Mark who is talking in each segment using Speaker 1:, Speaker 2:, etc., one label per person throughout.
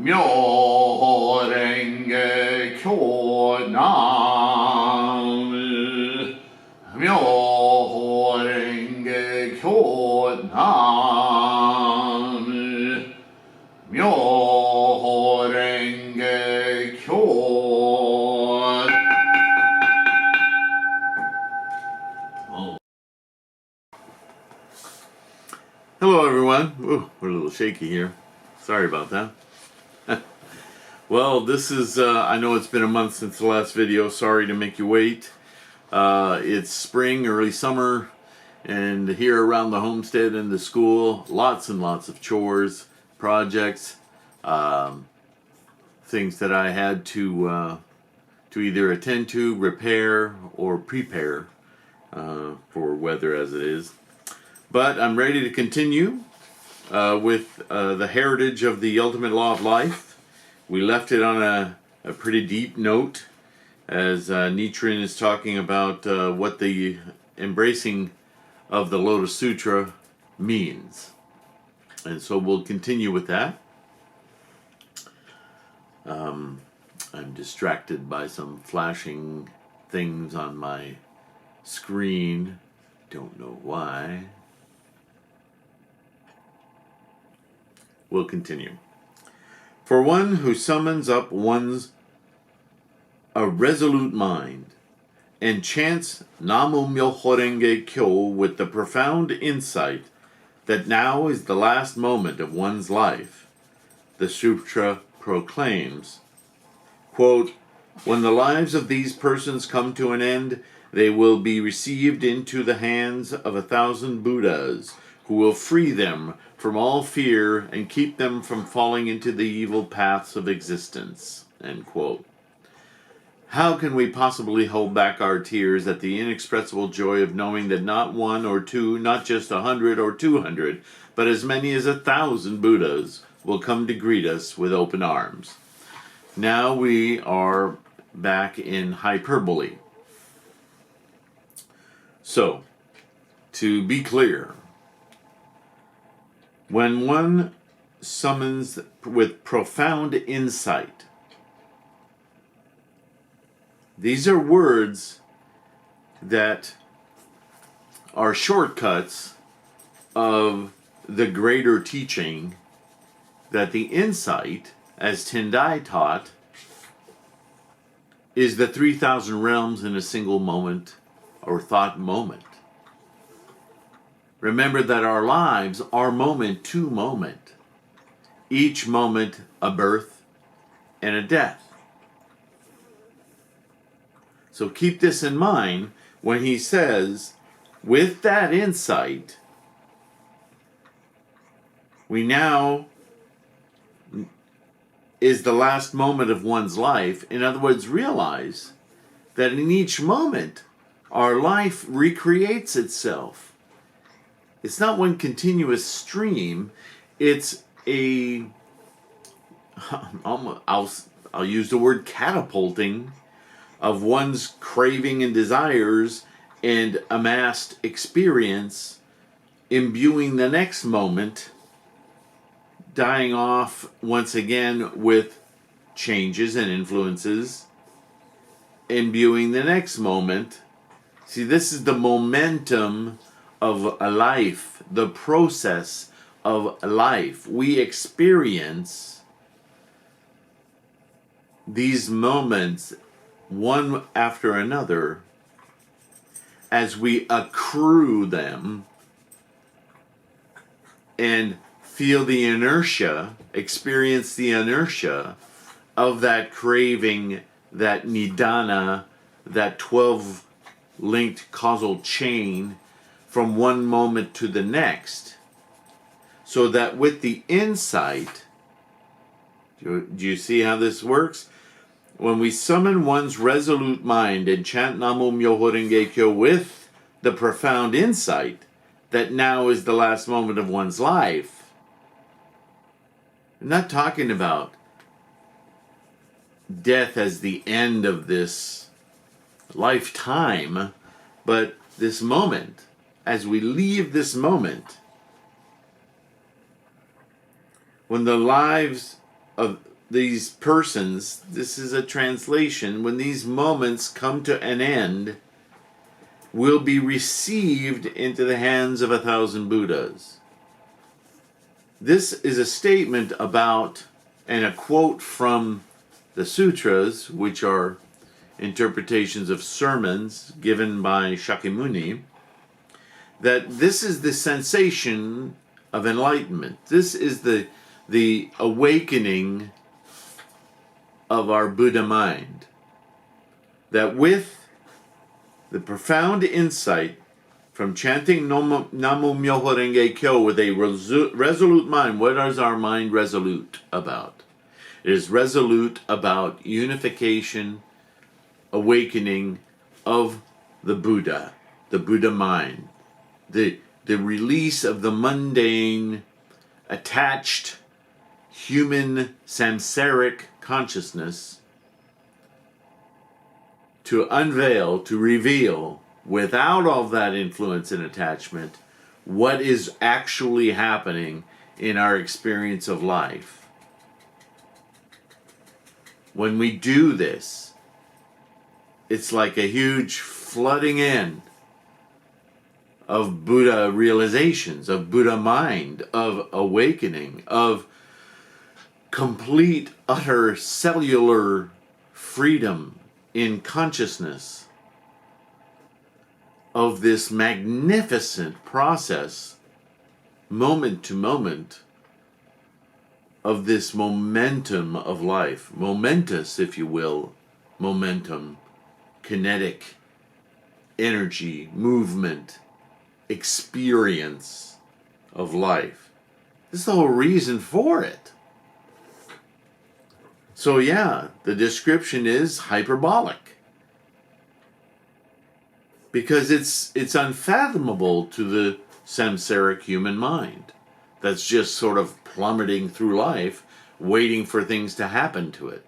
Speaker 1: Myoho Renge Kyo Nam Myoho Renge Kyo Nam Myoho Renge Kyo. Hello everyone. Ooh, we're a little shaky here. Sorry about that. Well, this is, I know it's been a month since the last video. Sorry to make you wait. It's spring, early summer, and here around the homestead and the school, lots and lots of chores, projects, things that I had to either attend to, repair, or prepare for weather as it is. But I'm ready to continue with the heritage of the ultimate law of life. We left it on a pretty deep note as Nichiren is talking about what the embracing of the Lotus Sutra means. And so we'll continue with that. I'm distracted by some flashing things on my screen. Don't know why. We'll continue. For one who summons up a resolute mind and chants Namu Myoho Renge Kyo with the profound insight that now is the last moment of one's life, the sutra proclaims, quote, when the lives of these persons come to an end, they will be received into the hands of 1,000 Buddhas, who will free them from all fear and keep them from falling into the evil paths of existence. End quote. How can we possibly hold back our tears at the inexpressible joy of knowing that not one or two, not just 100 or 200, but as many as 1,000 Buddhas will come to greet us with open arms? Now we are back in hyperbole. So, to be clear, when one summons with profound insight, these are words that are shortcuts of the greater teaching that the insight, as Tendai taught, is the 3,000 realms in a single moment or thought moment. Remember that our lives are moment to moment. Each moment a birth and a death. So keep this in mind when he says, with that insight, we now is the last moment of one's life. In other words, realize that in each moment, our life recreates itself. It's not one continuous stream. It's a, I'll use the word catapulting of one's craving and desires and amassed experience, imbuing the next moment, dying off once again with changes and influences, imbuing the next moment. See, this is the momentum of a life, the process of life. We experience these moments one after another as we accrue them and feel the inertia, experience the inertia of that craving, that nidana, that 12-linked causal chain from one moment to the next, so that with the insight, do you see how this works? When we summon one's resolute mind and chant Namu Myoho Renge Kyo with the profound insight that now is the last moment of one's life, I'm not talking about death as the end of this lifetime, but this moment. As we leave this moment, when the lives of these persons, this is a translation, when these moments come to an end, will be received into the hands of 1,000 Buddhas. This is a statement about, and a quote from the sutras, which are interpretations of sermons given by Shakyamuni, that this is the sensation of enlightenment. This is the awakening of our Buddha mind. That with the profound insight from chanting Namo Myoho Renge Kyo with a resolute mind, what is our mind resolute about? It is resolute about unification, awakening of the Buddha mind, the release of the mundane, attached, human, samsaric consciousness, to unveil, to reveal, without all that influence and attachment, what is actually happening in our experience of life. When we do this, it's like a huge flooding in of Buddha realizations, of Buddha mind, of awakening, of complete, utter cellular freedom in consciousness, of this magnificent process, moment to moment, of this momentum of life, momentous, if you will, momentum, kinetic, energy, movement, experience of life. This is the whole reason for it. So yeah, the description is hyperbolic. Because it's unfathomable to the samsaric human mind that's just sort of plummeting through life, waiting for things to happen to it.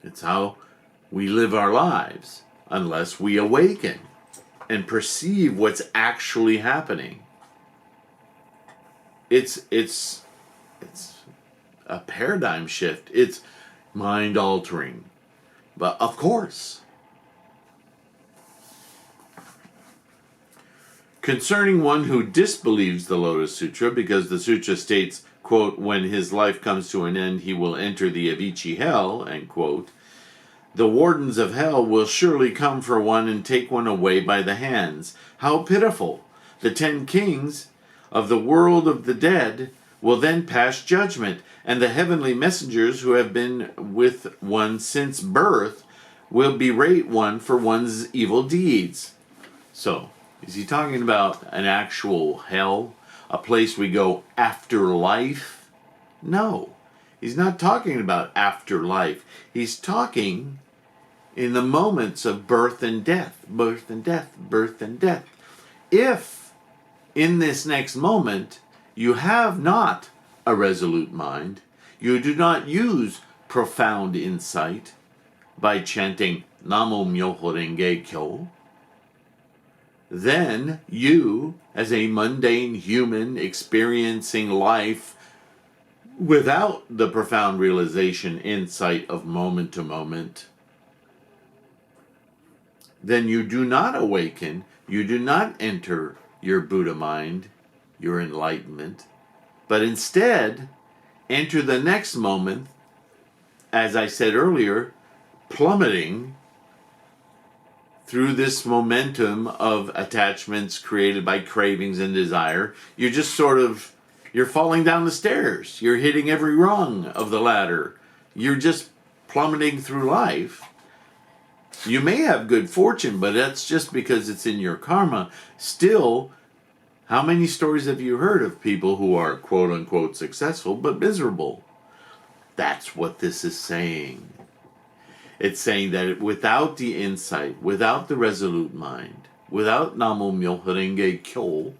Speaker 1: It's how we live our lives, unless we awaken and perceive what's actually happening. It's a paradigm shift. It's mind altering. But of course, concerning one who disbelieves the Lotus Sutra, because the sutra states, quote, when his life comes to an end, he will enter the Avicii hell, end quote, the wardens of hell will surely come for one and take one away by the hands. How pitiful! The 10 kings of the world of the dead will then pass judgment, and the heavenly messengers who have been with one since birth will berate one for one's evil deeds. So, is he talking about an actual hell? A place we go after life? No. He's not talking about afterlife. He's talking in the moments of birth and death, birth and death, birth and death. If in this next moment you have not a resolute mind, you do not use profound insight by chanting Namo Myoho Renge Kyo, then you, as a mundane human experiencing life without the profound realization, insight of moment to moment, then you do not awaken, you do not enter your Buddha mind, your enlightenment, but instead enter the next moment, as I said earlier, plummeting through this momentum of attachments created by cravings and desire. You're just sort of, you're falling down the stairs. You're hitting every rung of the ladder. You're just plummeting through life. You may have good fortune, but that's just because it's in your karma. Still, how many stories have you heard of people who are quote-unquote successful but miserable? That's what this is saying. It's saying that without the insight, without the resolute mind, without Namo Myoho Renge Kyo,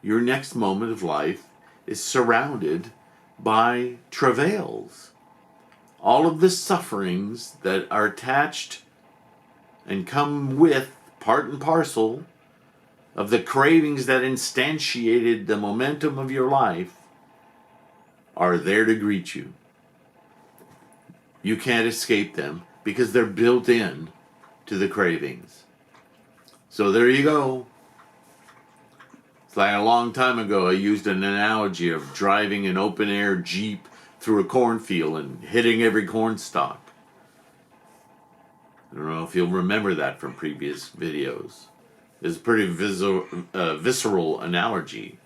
Speaker 1: your next moment of life is surrounded by travails. All of the sufferings that are attached and come with part and parcel of the cravings that instantiated the momentum of your life are there to greet you. You can't escape them because they're built in to the cravings. So there you go. It's like a long time ago I used an analogy of driving an open-air Jeep through a cornfield and hitting every corn stalk. I don't know if you'll remember that from previous videos. It's a pretty visceral analogy.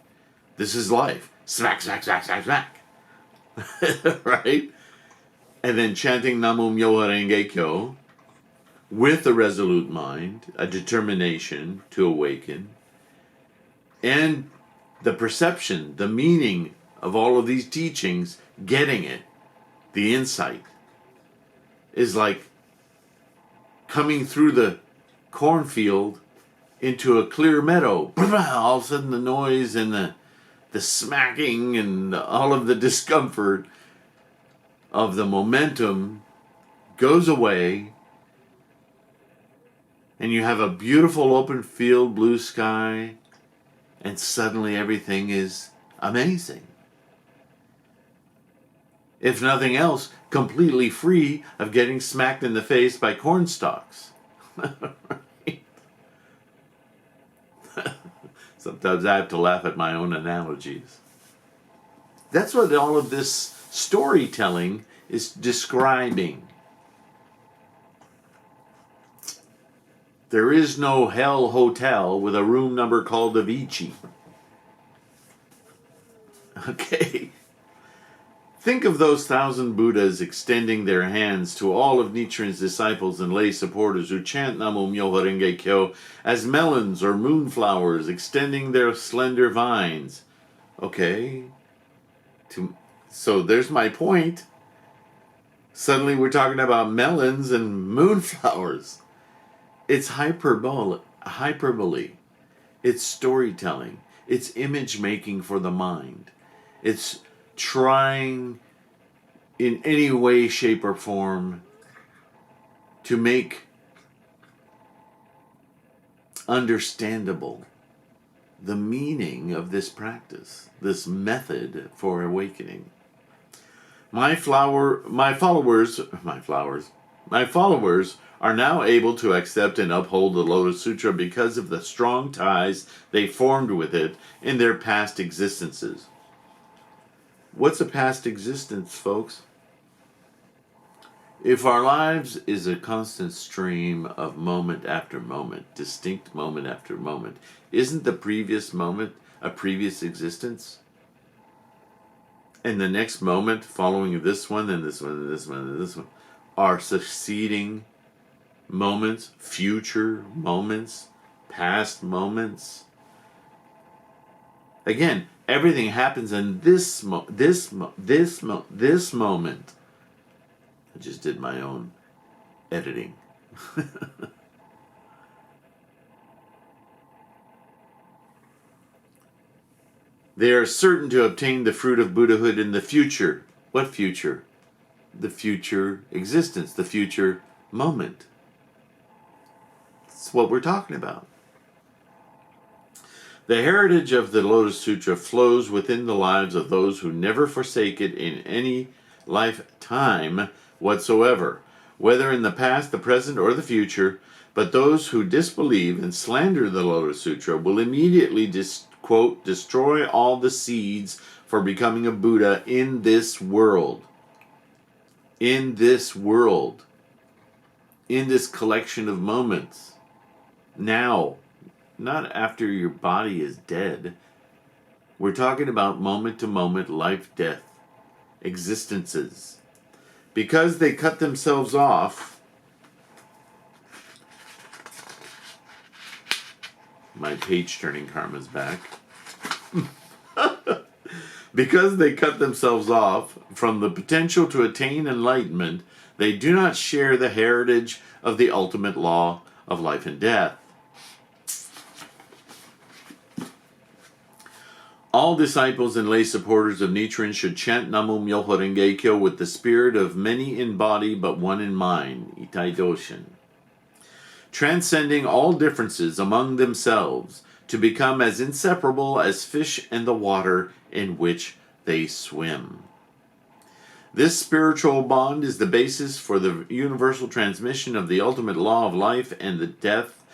Speaker 1: This is life. Smack, smack, smack, smack, smack. Right? And then chanting Namum Myoho Renge Kyo with a resolute mind, a determination to awaken, and the perception, the meaning of all of these teachings, getting it, the insight, is like coming through the cornfield into a clear meadow. All of a sudden the noise and the smacking and all of the discomfort of the momentum goes away, and you have a beautiful open field, blue sky, and suddenly everything is amazing. If nothing else, completely free of getting smacked in the face by corn stalks. Right? Sometimes I have to laugh at my own analogies. That's what all of this storytelling is describing. There is no hell hotel with a room number called Avicii. Okay. Think of those 1,000 Buddhas extending their hands to all of Nichiren's disciples and lay supporters who chant Namo Myoho Renge Kyo as melons or moonflowers extending their slender vines. Okay. So there's my point. Suddenly we're talking about melons and moonflowers. It's hyperbole. It's storytelling. It's image making for the mind. It's trying in any way, shape, or form to make understandable the meaning of this practice, this method for awakening. My followers are now able to accept and uphold the Lotus Sutra because of the strong ties they formed with it in their past existences. What's a past existence, folks? If our lives is a constant stream of moment after moment, distinct moment after moment, isn't the previous moment a previous existence? And the next moment following this one and this one and this one and this one are succeeding moments, future moments, past moments. Again, everything happens in this moment. I just did my own editing. They are certain to obtain the fruit of Buddhahood in the future. What future? The future existence, the future moment. That's what we're talking about. The heritage of the Lotus Sutra flows within the lives of those who never forsake it in any lifetime whatsoever, whether in the past, the present, or the future. But those who disbelieve and slander the Lotus Sutra will immediately quote, destroy all the seeds for becoming a Buddha in this world. In this world. In this collection of moments. Now. Not after your body is dead. We're talking about moment-to-moment, life-death existences. Because they cut themselves off, my page-turning karma's back. Because they cut themselves off from the potential to attain enlightenment, they do not share the heritage of the ultimate law of life and death. All disciples and lay supporters of Nichiren should chant Namo Myoho Renge Kyo with the spirit of many in body but one in mind, Itai Doshin, transcending all differences among themselves to become as inseparable as fish and the water in which they swim. This spiritual bond is the basis for the universal transmission of the ultimate law of life and the death.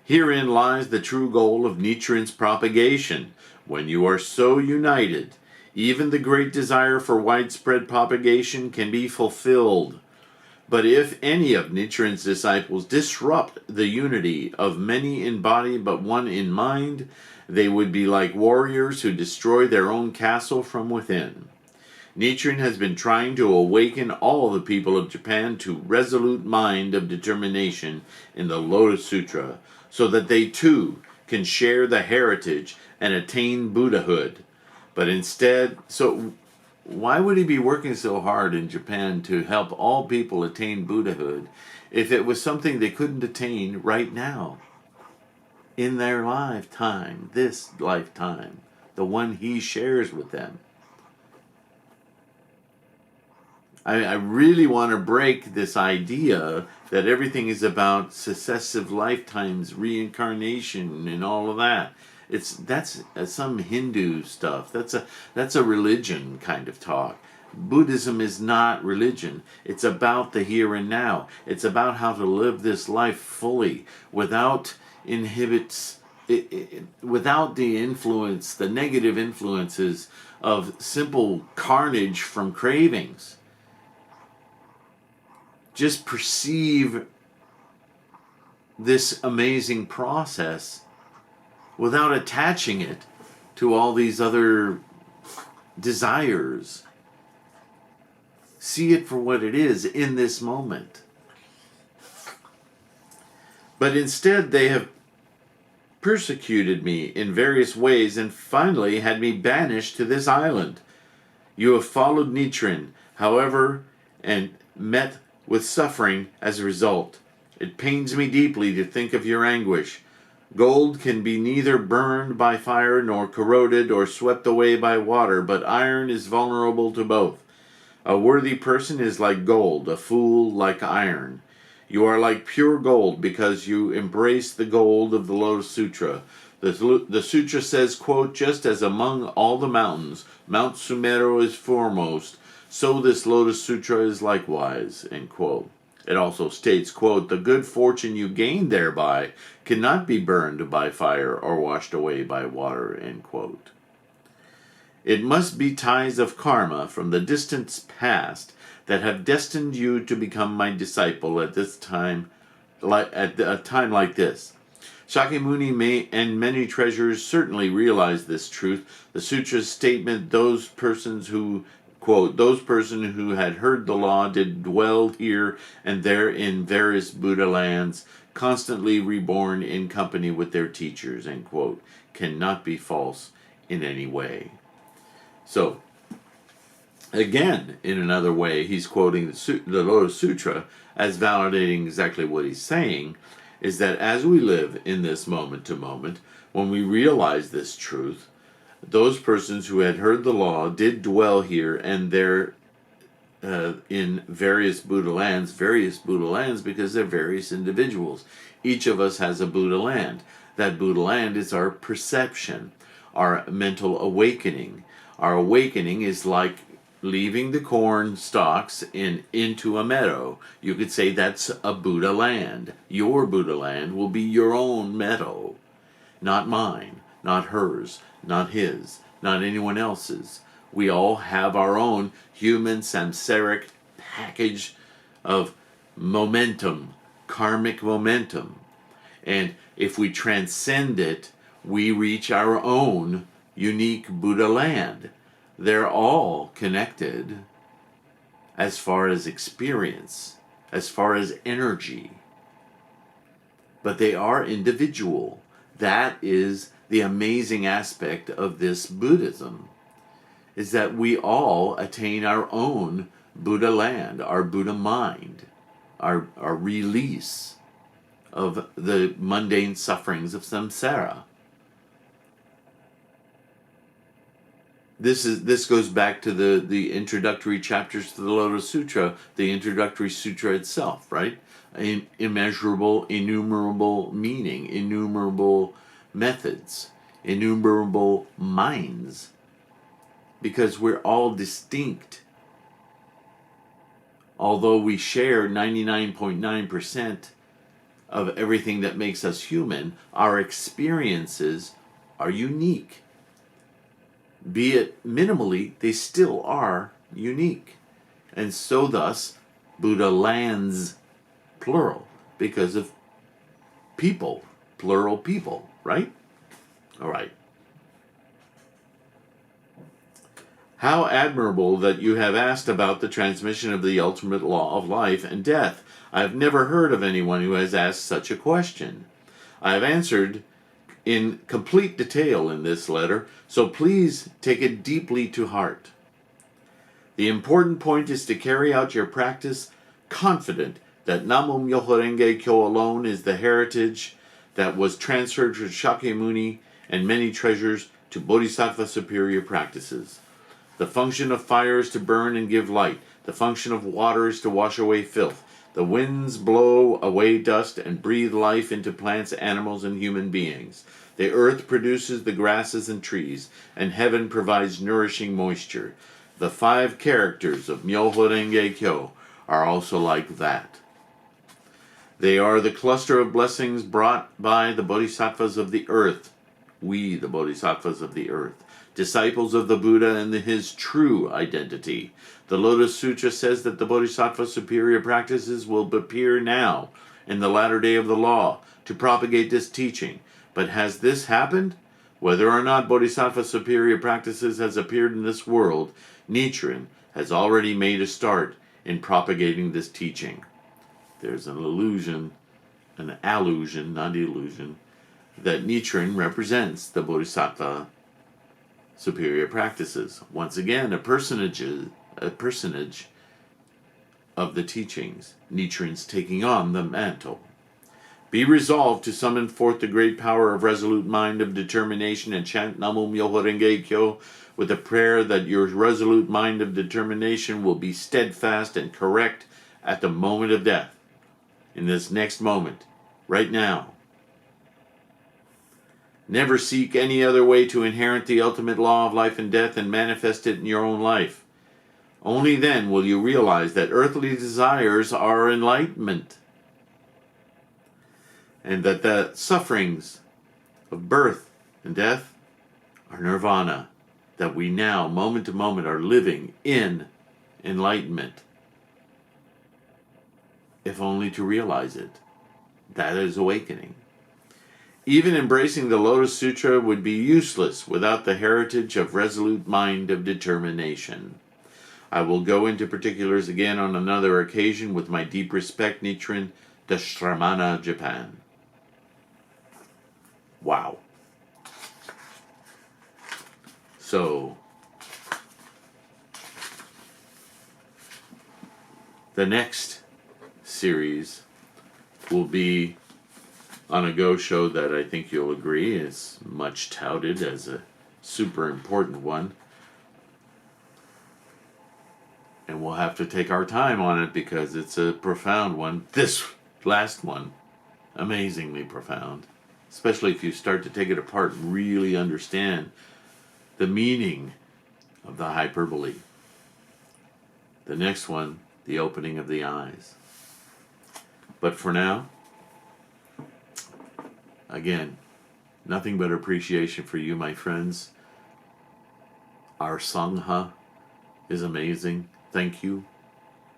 Speaker 1: Herein lies the true goal of Nichiren's propagation. When you are so united, even the great desire for widespread propagation can be fulfilled. But if any of Nichiren's disciples disrupt the unity of many in body but one in mind, they would be like warriors who destroy their own castle from within. Nichiren has been trying to awaken all the people of Japan to resolute mind of determination in the Lotus Sutra, so that they too can share the heritage and attain Buddhahood. But instead, why would he be working so hard in Japan to help all people attain Buddhahood if it was something they couldn't attain right now, in their lifetime, this lifetime, the one he shares with them? I really want to break this idea that everything is about successive lifetimes, reincarnation, and all of that. That's some Hindu stuff. That's a religion kind of talk. Buddhism is not religion. It's about the here and now. It's about how to live this life fully without without the influence, the negative influences of simple carnage from cravings. Just perceive this amazing process without attaching it to all these other desires. See it for what it is in this moment. But instead they have persecuted me in various ways and finally had me banished to this island. You have followed Nichiren, however, and met with suffering as a result. It pains me deeply to think of your anguish. Gold can be neither burned by fire nor corroded or swept away by water, but iron is vulnerable to both. A worthy person is like gold, a fool like iron. You are like pure gold because you embrace the gold of the Lotus Sutra. The sutra says, quote, just as among all the mountains, Mount Sumeru is foremost, so this Lotus Sutra is likewise, end quote. It also states, quote, the good fortune you gain thereby cannot be burned by fire or washed away by water, end quote. It must be ties of karma from the distant past that have destined you to become my disciple at this time, at a time like this. Shakyamuni and many treasures certainly realize this truth. The sutra's statement, those persons who, quote, those persons who had heard the law did dwell here and there in various Buddha lands, constantly reborn in company with their teachers, end quote, cannot be false in any way. So, again, in another way, he's quoting the Lotus Sutra as validating exactly what he's saying, is that as we live in this moment to moment, when we realize this truth, those persons who had heard the law did dwell here and there in various Buddha lands because they're various individuals. Each of us has a Buddha land. That Buddha land is our perception, our mental awakening. Our awakening is like leaving the corn stalks into a meadow. You could say that's a Buddha land. Your Buddha land will be your own meadow, not mine, not hers, not his, not anyone else's. We all have our own human samsaric package of momentum, karmic momentum. And if we transcend it, we reach our own unique Buddha land. They're all connected as far as experience, as far as energy. But they are individual. That is the amazing aspect of this Buddhism, is that we all attain our own Buddha land, our Buddha mind, our release of the mundane sufferings of samsara. This goes back to the introductory chapters to the Lotus Sutra, the introductory sutra itself, right? Immeasurable, innumerable meaning, innumerable methods, innumerable minds, because we're all distinct. although we share 99.9% of everything that makes us human, our experiences are unique. Be it minimally, they still are unique. And so thus, Buddha lands plural because of people, plural people, right? All right. How admirable that you have asked about the transmission of the ultimate law of life and death. I have never heard of anyone who has asked such a question. I have answered in complete detail in this letter, so please take it deeply to heart. The important point is to carry out your practice confident that Namu Myoho Renge Kyo alone is the heritage that was transferred to Shakyamuni and many treasures to Bodhisattva superior practices. The function of fire is to burn and give light. The function of water is to wash away filth. The winds blow away dust and breathe life into plants, animals, and human beings. The earth produces the grasses and trees, and heaven provides nourishing moisture. The 5 characters of Myoho Renge Kyo are also like that. They are the cluster of blessings brought by the bodhisattvas of the earth. We, the bodhisattvas of the earth, disciples of the Buddha and his true identity. The Lotus Sutra says that the bodhisattva superior practices will appear now in the latter day of the law to propagate this teaching. But has this happened? Whether or not bodhisattva superior practices has appeared in this world, Nichiren has already made a start in propagating this teaching. There's an allusion, not illusion, that Nichiren represents the bodhisattva superior practices. Once again, a personage of the teachings. Nichiren's taking on the mantle. Be resolved to summon forth the great power of resolute mind, of determination, and chant Namu Myoho Renge Kyo with a prayer that your resolute mind of determination will be steadfast and correct at the moment of death. In this next moment, right now. Never seek any other way to inherit the ultimate law of life and death and manifest it in your own life. Only then will you realize that earthly desires are enlightenment, and that the sufferings of birth and death are nirvana, that we now, moment to moment, are living in enlightenment. If only to realize it. That is awakening. Even embracing the Lotus Sutra would be useless without the heritage of resolute mind of determination. I will go into particulars again on another occasion. With my deep respect, Nichiren, Dashramana, Japan. Wow. So, the next series will be on a Go show that I think you'll agree is much touted as a super important one. And we'll have to take our time on it because it's a profound one. This last one, amazingly profound. Especially if you start to take it apart and really understand the meaning of the hyperbole. The next one, the opening of the eyes. But for now, again, nothing but appreciation for you, my friends. Our Sangha is amazing. Thank you.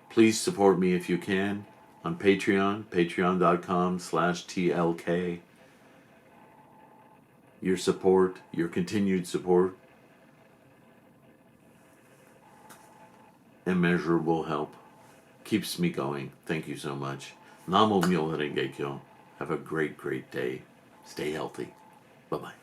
Speaker 1: Please support me if you can on Patreon, patreon.com/TLK. Your support, your continued support, immeasurable help, keeps me going. Thank you so much. Namu Myoho Renge Kyo. Have a great, great day. Stay healthy. Bye-bye.